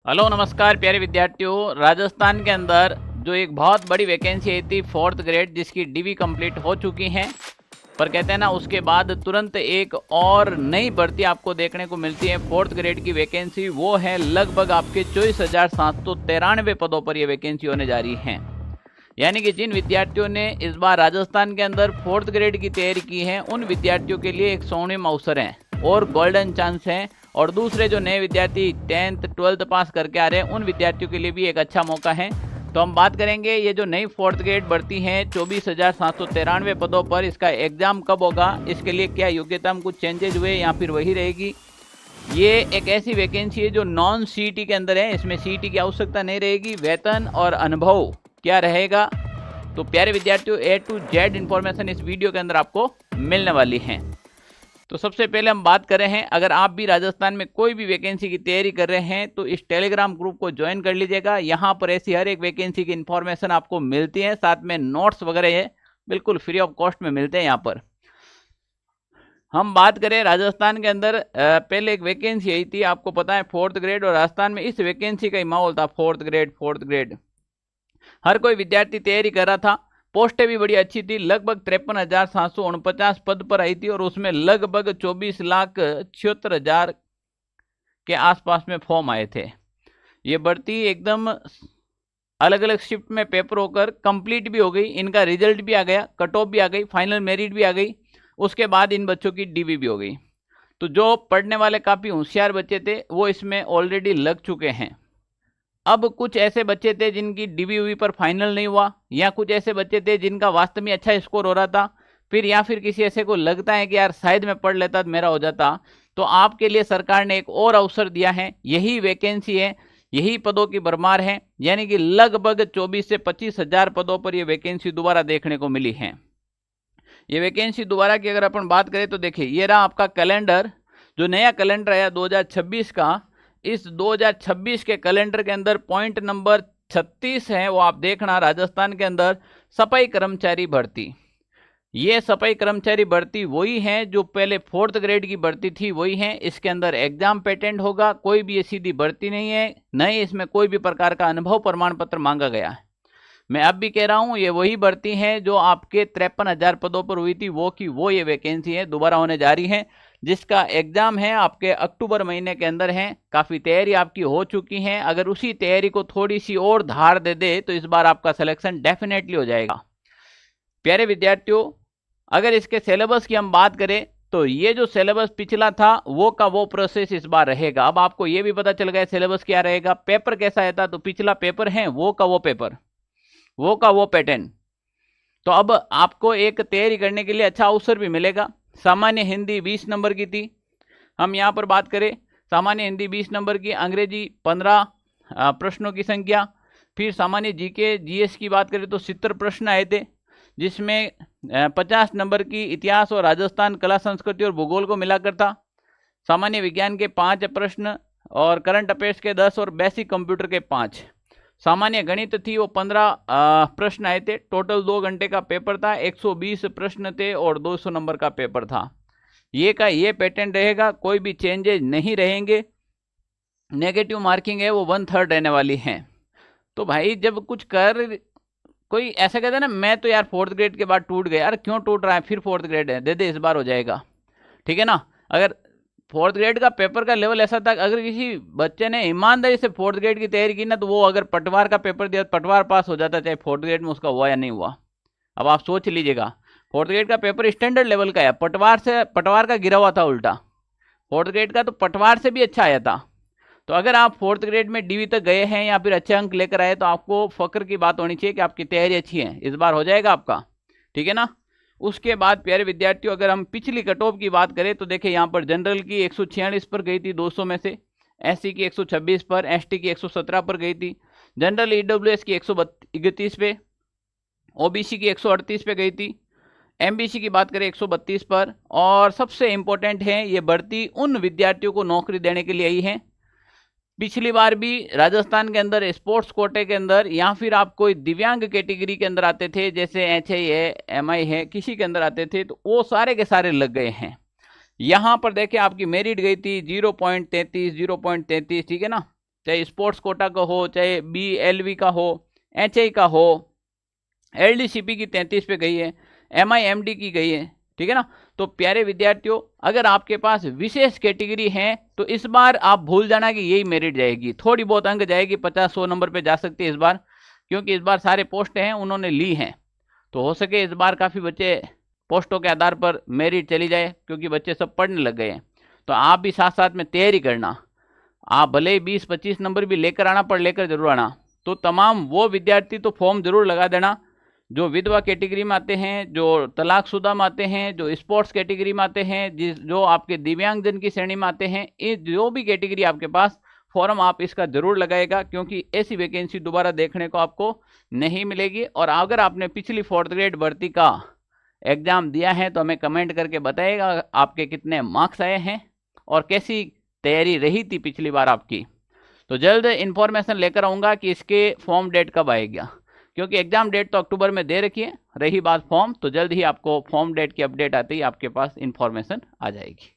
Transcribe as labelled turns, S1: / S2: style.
S1: Hello नमस्कार प्यारे विद्यार्थियों। राजस्थान के अंदर जो एक बहुत बड़ी वैकेंसी आई थी 4th ग्रेड, जिसकी डीवी कंप्लीट हो चुकी है, पर कहते हैं ना उसके बाद तुरंत एक और नई भर्ती आपको देखने को मिलती है 4th ग्रेड की वैकेंसी। वो है लगभग आपके 24,793 पदों पर ये वैकेंसी होने जा रही है। यानी कि जिन विद्यार्थियों ने इस बार राजस्थान के अंदर 4th ग्रेड की तैयारी की है उन विद्यार्थियों के लिए एक स्वर्णिम अवसर है और गोल्डन चांस है। और दूसरे जो नए विद्यार्थी 10th 12th पास करके आ रहे हैं उन विद्यार्थियों के लिए भी एक अच्छा मौका है। तो हम बात करेंगे ये जो नई 4th ग्रेड भर्ती है 24,793 पदों पर, इसका एग्जाम कब होगा, इसके लिए क्या योग्यता में कुछ चेंजेज हुए या फिर वही रहेगी। ये एक ऐसी वैकेंसी है जो नॉन सीईटी के अंदर है, इसमें सीईटी की आवश्यकता नहीं रहेगी। वेतन और अनुभव क्या रहेगा, तो प्यारे विद्यार्थियों A to Z इन्फॉर्मेशन इस वीडियो के अंदर आपको मिलने वाली है। तो सबसे पहले हम बात कर रहे हैं, अगर आप भी राजस्थान में कोई भी वैकेंसी की तैयारी कर रहे हैं तो इस टेलीग्राम ग्रुप को ज्वाइन कर लीजिएगा। यहाँ पर ऐसी हर एक वैकेंसी की इन्फॉर्मेशन आपको मिलती है, साथ में नोट्स वगैरह है, बिल्कुल फ्री ऑफ कॉस्ट में मिलते हैं। यहाँ पर हम बात करें राजस्थान के अंदर पहले एक वैकेंसी आई थी, आपको पता है 4th ग्रेड, और राजस्थान में इस वैकेंसी का ही माहौल था। 4th ग्रेड हर कोई विद्यार्थी तैयारी कर रहा था। पोस्टें भी बड़ी अच्छी थी, लगभग 53,749 पद पर आई थी और उसमें लगभग 24,76,000 के आसपास में फॉर्म आए थे। ये भर्ती एकदम अलग अलग शिफ्ट में पेपर होकर कंप्लीट भी हो गई, इनका रिजल्ट भी आ गया, कट ऑफ भी आ गई, फाइनल मेरिट भी आ गई, उसके बाद इन बच्चों की डीवी भी हो गई। तो जो पढ़ने वाले काफ़ी होशियार बच्चे थे वो इसमें ऑलरेडी लग चुके हैं। अब कुछ ऐसे बच्चे थे जिनकी डीवी पर फाइनल नहीं हुआ, या कुछ ऐसे बच्चे थे जिनका वास्तव में अच्छा स्कोर हो रहा था, फिर या फिर किसी ऐसे को लगता है कि यार शायद मैं पढ़ लेता तो मेरा हो जाता। तो आपके लिए सरकार ने एक और अवसर दिया है, यही वैकेंसी है, यही पदों की भरमार है। यानी कि लगभग 24 से 25,000 पदों पर यह वैकेंसी दोबारा देखने को मिली है। ये वैकेंसी दोबारा की अगर अपन बात करें तो देखिए, ये रहा आपका कैलेंडर, जो नया कैलेंडर आया 2026 का। इस 2026 के कैलेंडर के अंदर पॉइंट नंबर 36 है, वो आप देखना, राजस्थान के अंदर सफाई कर्मचारी भर्ती। ये सफाई कर्मचारी भर्ती वही है जो पहले 4th ग्रेड की भर्ती थी, वही है। इसके अंदर एग्जाम पेटेंट होगा, कोई भी ये सीधी भर्ती नहीं है, नहीं इसमें कोई भी प्रकार का अनुभव प्रमाण पत्र मांगा गया है। मैं अब भी कह रहा हूं ये वही भर्ती है जो आपके 53,000 पदों पर हुई थी, वो की वो ये वैकेंसी है, दोबारा होने जा रही है, जिसका एग्जाम है आपके अक्टूबर महीने के अंदर है। काफ़ी तैयारी आपकी हो चुकी है, अगर उसी तैयारी को थोड़ी सी और धार दे दे तो इस बार आपका सिलेक्शन डेफिनेटली हो जाएगा। प्यारे विद्यार्थियों, अगर इसके सिलेबस की हम बात करें तो ये जो सिलेबस पिछला था वो का वो प्रोसेस इस बार रहेगा। अब आपको ये भी पता चल गया सिलेबस क्या रहेगा, पेपर कैसा है था, तो पिछला पेपर है वो का वो पेपर, वो का वो पैटर्न। तो अब आपको एक तैयारी करने के लिए अच्छा अवसर भी मिलेगा। सामान्य हिंदी 20 नंबर की थी, हम यहाँ पर बात करें सामान्य हिंदी 20 नंबर की, अंग्रेजी 15 प्रश्नों की संख्या। फिर सामान्य जीके जीएस की बात करें तो 70 प्रश्न आए थे, जिसमें 50 नंबर की इतिहास और राजस्थान कला संस्कृति और भूगोल को मिलाकर था। सामान्य विज्ञान के 5 प्रश्न और करंट अफेयर्स के 10 और बेसिक कंप्यूटर के 5। सामान्य गणित थी वो 15 प्रश्न आए थे। टोटल 2 घंटे का पेपर था, 120 प्रश्न थे और 200 नंबर का पेपर था। ये का ये पैटर्न रहेगा, कोई भी चेंजेज नहीं रहेंगे। नेगेटिव मार्किंग है वो 1/3 रहने वाली है। तो भाई जब कुछ कर कोई ऐसा कहता है ना, मैं तो यार 4th ग्रेड के बाद टूट गया, अरे क्यों टूट रहा है, फिर 4th ग्रेड है, दे दे इस बार हो जाएगा, ठीक है ना। अगर 4th ग्रेड का पेपर का लेवल ऐसा था, अगर किसी बच्चे ने ईमानदारी से 4th ग्रेड की तैयारी की ना, तो वो अगर पटवार का पेपर दिया पटवार पास हो जाता, चाहे 4th ग्रेड में उसका हुआ या नहीं हुआ। अब आप सोच लीजिएगा, 4th ग्रेड का पेपर स्टैंडर्ड लेवल का है, पटवार का गिरा हुआ था उल्टा। 4th ग्रेड का तो पटवार से भी अच्छा आया था। तो अगर आप 4th ग्रेड में डीवी तक गए हैं या फिर अच्छे अंक लेकर आए तो आपको फक्र की बात होनी चाहिए कि आपकी तैयारी अच्छी है, इस बार हो जाएगा आपका, ठीक है ना। उसके बाद प्यारे विद्यार्थियों, अगर हम पिछली कट ऑफ की बात करें तो देखिए यहाँ पर जनरल की 146 पर गई थी 200 में से, एससी की 126 पर, एसटी की 117 पर गई थी, जनरल ईडब्ल्यूएस की 131 पे, ओबीसी की 138 पे गई थी, एमबीसी की बात करें 132 पर। और सबसे इंपॉर्टेंट है, ये भर्ती उन विद्यार्थियों को नौकरी देने के लिए आई है। पिछली बार भी राजस्थान के अंदर स्पोर्ट्स कोटे के अंदर या फिर आप कोई दिव्यांग कैटेगरी के अंदर आते थे, जैसे HI है, MI है, किसी के अंदर आते थे, तो वो सारे के सारे लग गए हैं। यहाँ पर देखिए आपकी मेरिट गई थी 0.33, 0.33, ठीक है ना। चाहे स्पोर्ट्स कोटा का हो, चाहे BLV का हो, HI का हो, LDCP की 33 पे गई है, MIMD की गई है, ठीक है ना। तो प्यारे विद्यार्थियों, अगर आपके पास विशेष कैटेगरी है तो इस बार आप भूल जाना कि यही मेरिट जाएगी, थोड़ी बहुत अंक जाएगी, 50-100 नंबर पे जा सकती है इस बार, क्योंकि इस बार सारे पोस्ट हैं उन्होंने ली हैं। तो हो सके इस बार काफ़ी बच्चे पोस्टों के आधार पर मेरिट चली जाए, क्योंकि बच्चे सब पढ़ने लग गए हैं। तो आप भी साथ साथ में तैयारी करना, आप भले ही 20-25 नंबर भी लेकर आना, पर लेकर जरूर आना। तो तमाम वो विद्यार्थी तो फॉर्म जरूर लगा देना जो विधवा कैटेगरी में आते हैं, जो तलाकशुदा में आते हैं, जो स्पोर्ट्स कैटेगरी में आते हैं, जो आपके दिव्यांगजन की श्रेणी में आते हैं, ये जो भी कैटेगरी आपके पास, फॉर्म आप इसका जरूर लगाएगा, क्योंकि ऐसी वैकेंसी दोबारा देखने को आपको नहीं मिलेगी। और अगर आपने पिछली 4th ग्रेड भर्ती का एग्जाम दिया है तो हमें कमेंट करके बताइएगा आपके कितने मार्क्स आए हैं और कैसी तैयारी रही थी पिछली बार आपकी। तो जल्द इन्फॉर्मेशन लेकर आऊँगा कि इसके फॉर्म डेट कब आएगा, क्योंकि एग्जाम डेट तो अक्टूबर में दे रखी है। रही बात फॉर्म, तो जल्द ही आपको फॉर्म डेट की अपडेट आते ही आपके पास इन्फॉर्मेशन आ जाएगी।